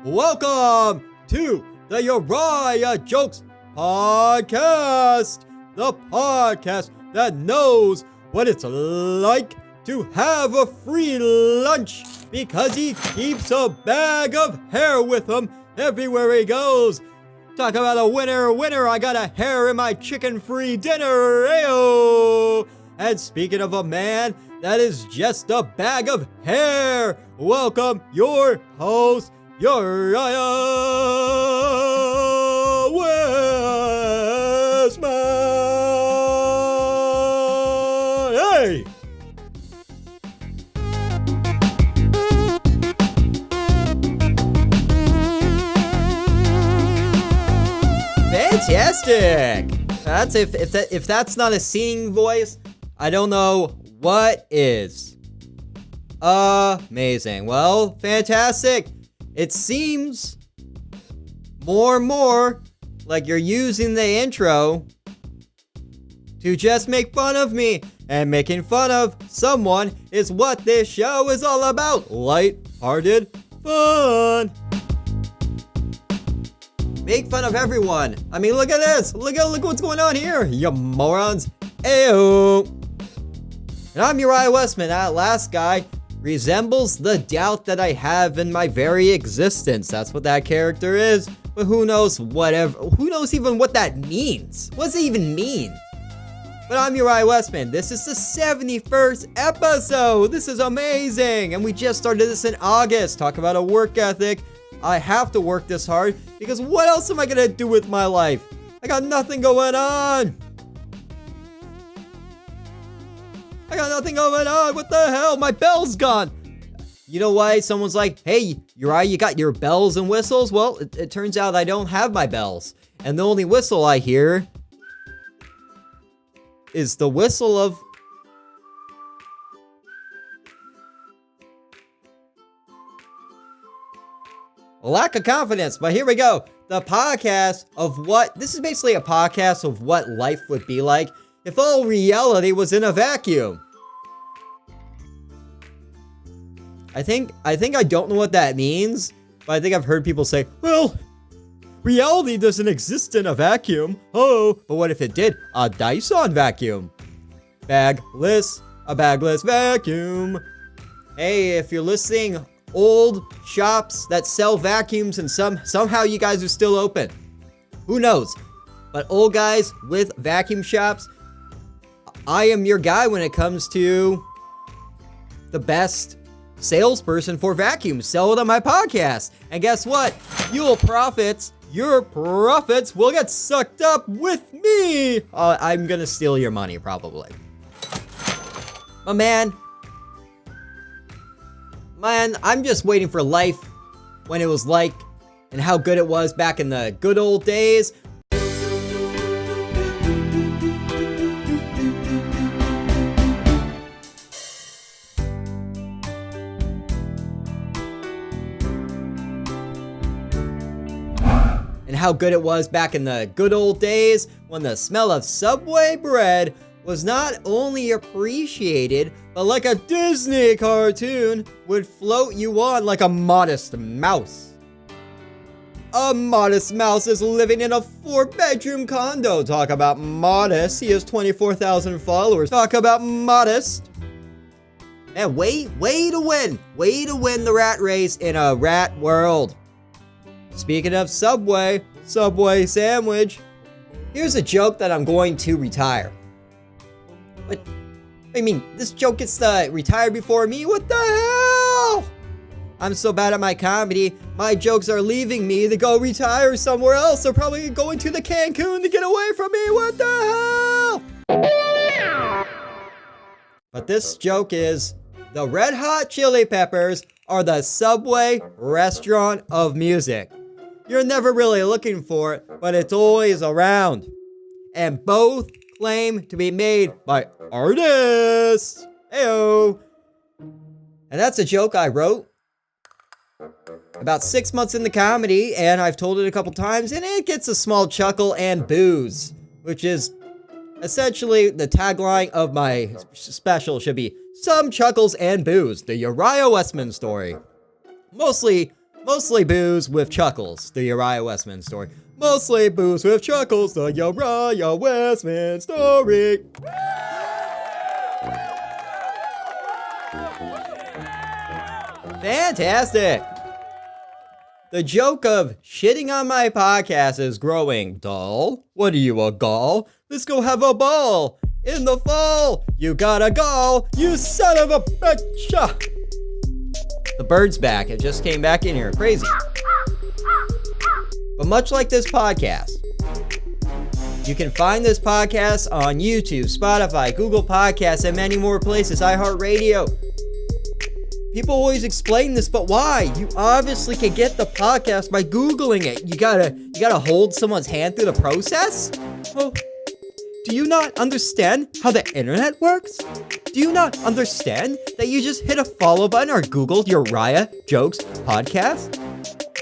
Welcome to the Uriah Jokes Podcast, the podcast that knows what it's like to have a free lunch because he keeps a bag of hair with him everywhere he goes. Talk about a winner, I got a hair in my chicken-free dinner, ayo! And speaking of a man that is just a bag of hair, welcome your host, Uriah Wesman! Hey! Fantastic! That's if that's not a singing voice, I don't know what is. Amazing. Well, fantastic. It seems more and more like you're using the intro to just make fun of me. And making fun of someone is what this show is all about. Light-hearted fun. Make fun of everyone. I mean, look at this. Look what's going on here, you morons. Ayo. And I'm Uriah Wesman. That last guy resembles the doubt that I have in my very existence. That's what that character is. But who knows who knows even what that means? What does it even mean? But I'm Uriah Wesman. This is the 71st episode. This is amazing. And we just started this in August. Talk about a work ethic. I have to work this hard because what else am I gonna do with my life? I got nothing going on. What the hell? My bell's gone. You know why? Someone's like, hey, Uriah, you got your bells and whistles? Well, it turns out I don't have my bells. And the only whistle I hear is the whistle of lack of confidence. But here we go. The podcast of what? This is basically a podcast of what life would be like if all reality was in a vacuum. I think I don't know what that means, but I think I've heard people say, well, reality doesn't exist in a vacuum. Oh, but what if it did? A Dyson vacuum. A bagless vacuum. Hey, if you're listening, old shops that sell vacuums and somehow you guys are still open. Who knows? But old guys with vacuum shops, I am your guy when it comes to the best salesperson for vacuums. Sell it on my podcast. And guess what? Your profits will get sucked up with me. I'm gonna steal your money probably. But man, I'm just waiting for life when it was like and how good it was back in the good old days. And how good it was back in the good old days when the smell of Subway bread was not only appreciated, but like a Disney cartoon would float you on like a modest mouse. A modest mouse is living in a 4-bedroom condo. Talk about modest. He has 24,000 followers. Talk about modest. And way to win the rat race in a rat world. Speaking of Subway sandwich, here's a joke that I'm going to retire. What? I mean, this joke gets retired before me? What the hell? I'm so bad at my comedy, my jokes are leaving me to go retire somewhere else. They're probably going to the Cancun to get away from me. What the hell? But this joke is, the Red Hot Chili Peppers are the Subway restaurant of music. You're never really looking for it, but it's always around. And both claim to be made by artists. Heyo. And that's a joke I wrote about 6 months in the comedy, and I've told it a couple times, and it gets a small chuckle and booze, which is essentially the tagline of my special should be some chuckles and booze, the Uriah Wesman story. Mostly Mostly booze with chuckles, the Uriah Wesman story. Mostly booze with chuckles, the Uriah Wesman story. Fantastic! The joke of shitting on my podcast is growing. Dull? What are you, a gall? Let's go have a ball! In the fall! You got a gall! You son of a bitch! The bird's back. It just came back in here. Crazy. But much like this podcast, you can find this podcast on YouTube, Spotify, Google Podcasts, and many more places. iHeartRadio. People always explain this, but why? You obviously can get the podcast by Googling it. You gotta hold someone's hand through the process? Well, do you not understand how the internet works? Do you not understand that you just hit a follow button or Google Uriah Jokes Podcast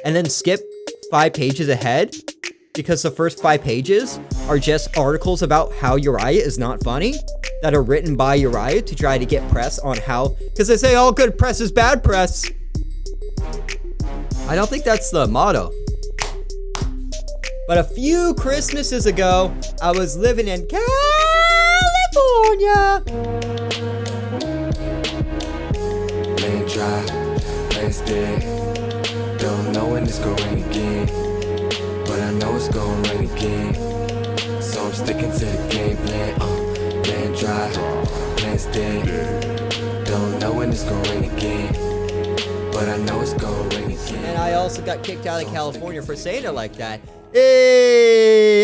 and then skip 5 pages ahead because the first 5 pages are just articles about how Uriah is not funny that are written by Uriah to try to get press on how, because they say all good press is bad press. I don't think that's the motto. But a few Christmases ago, I was living in California. Laying dry, laying still. Don't know when it's gonna rain again, but I know it's gonna rain again. So I'm sticking to the game plan. Laying dry, laying still. Don't know when it's gonna rain again, but I know it's gonna rain again. And I also got kicked out of California for saying it like that. Hey,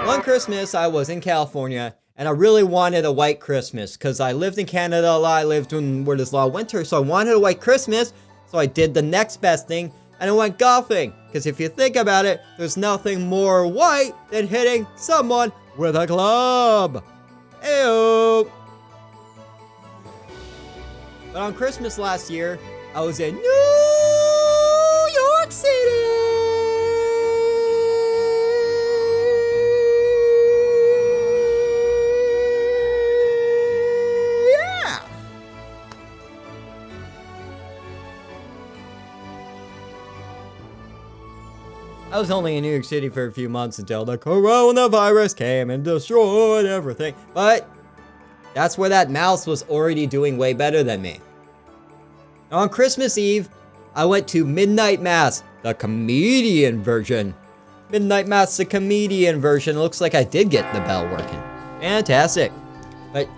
one Christmas I was in California and I really wanted a white Christmas because I lived in Canada a lot. I lived in where there's a lot of winter, so I wanted a white Christmas. So I did the next best thing and I went golfing. Because if you think about it, there's nothing more white than hitting someone with a club. Ew. But on Christmas last year, I was in New York City. I was only in New York City for a few months until the coronavirus came and destroyed everything. But that's where that mouse was already doing way better than me. On Christmas Eve, I went to Midnight Mass, the comedian version. Midnight Mass, the comedian version. It looks like I did get the bell working. Fantastic. But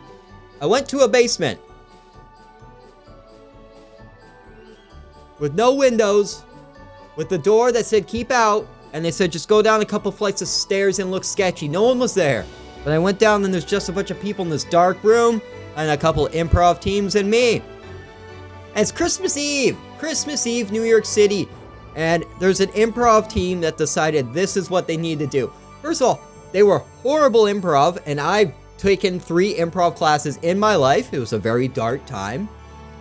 I went to a basement with no windows, with the door that said keep out, and they said just go down a couple flights of stairs and look sketchy. No one was there. But I went down and there's just a bunch of people in this dark room and a couple improv teams and me. And it's Christmas Eve, New York City. And there's an improv team that decided this is what they need to do. First of all, they were horrible improv, and I've taken 3 improv classes in my life. It was a very dark time.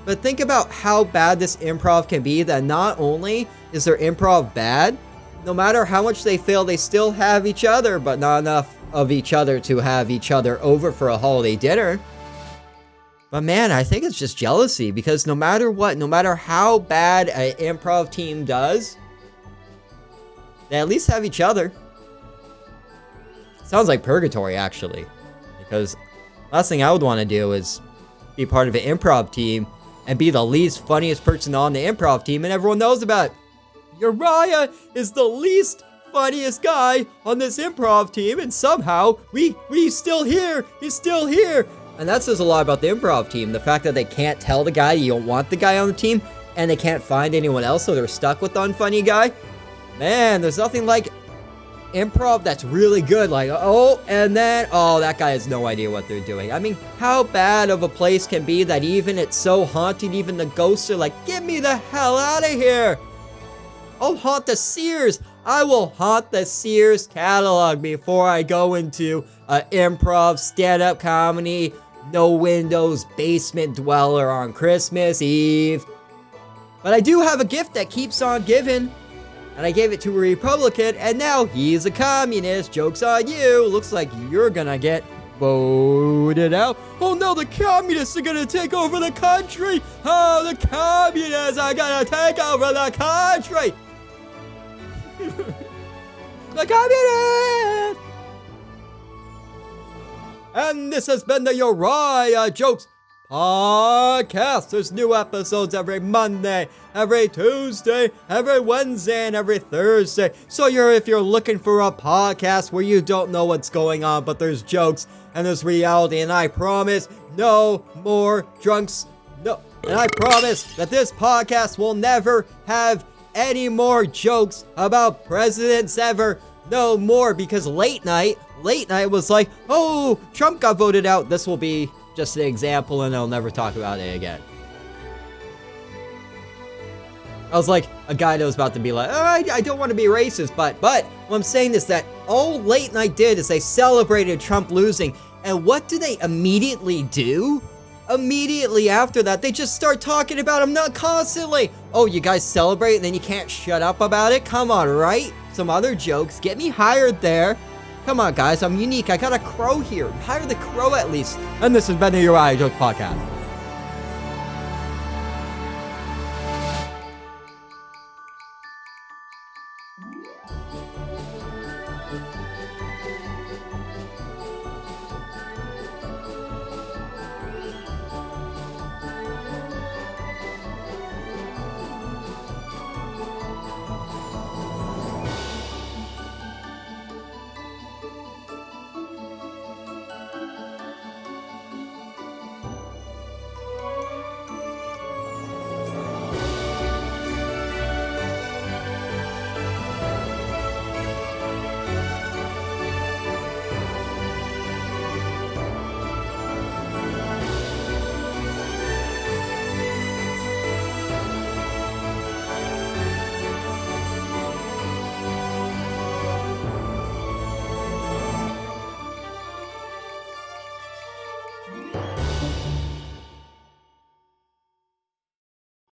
But think about how bad this improv can be, that not only is their improv bad, no matter how much they fail, they still have each other, but not enough of each other to have each other over for a holiday dinner. But man, I think it's just jealousy, because no matter what, no matter how bad an improv team does, they at least have each other. Sounds like purgatory, actually, because last thing I would want to do is be part of an improv team and be the least funniest person on the improv team, and everyone knows about it. Uriah is the least funniest guy on this improv team, and somehow he's still here. He's still here. And that says a lot about the improv team. The fact that they can't tell the guy you don't want the guy on the team, and they can't find anyone else, so they're stuck with the unfunny guy. Man, there's nothing like improv that's really good. Like, that guy has no idea what they're doing. I mean, how bad of a place can be that even it's so haunted, even the ghosts are like, get me the hell out of here. I'll haunt the Sears. I will haunt the Sears catalog before I go into an improv stand-up comedy, no windows, basement dweller on Christmas Eve. But I do have a gift that keeps on giving. And I gave it to a Republican, and now he's a communist. Joke's on you. Looks like you're gonna get voted out. Oh no, the communists are gonna take over the country. Oh, the communists are gonna take over the country. The communists. And this has been the Uriah Jokes Podcast. There's new episodes every Monday, every Tuesday, every Wednesday, and every Thursday. So if you're looking for a podcast where you don't know what's going on, but there's jokes and there's reality, and I promise no more drunks. No, and I promise that this podcast will never have any more jokes about presidents ever. No more, because late night was like, oh, Trump got voted out. This will be just an example, and I'll never talk about it again. I was like a guy that was about to be like, oh, I don't want to be racist, but what I'm saying is that all late night did is they celebrated Trump losing, and what do they immediately do? Immediately after that, they just start talking about him, not constantly. Oh, you guys celebrate and then you can't shut up about it? Come on, right? Some other jokes. Get me hired there. Come on, guys. I'm unique. I got a crow here. Hire the crow at least. And this has been the Uriah Joke Podcast.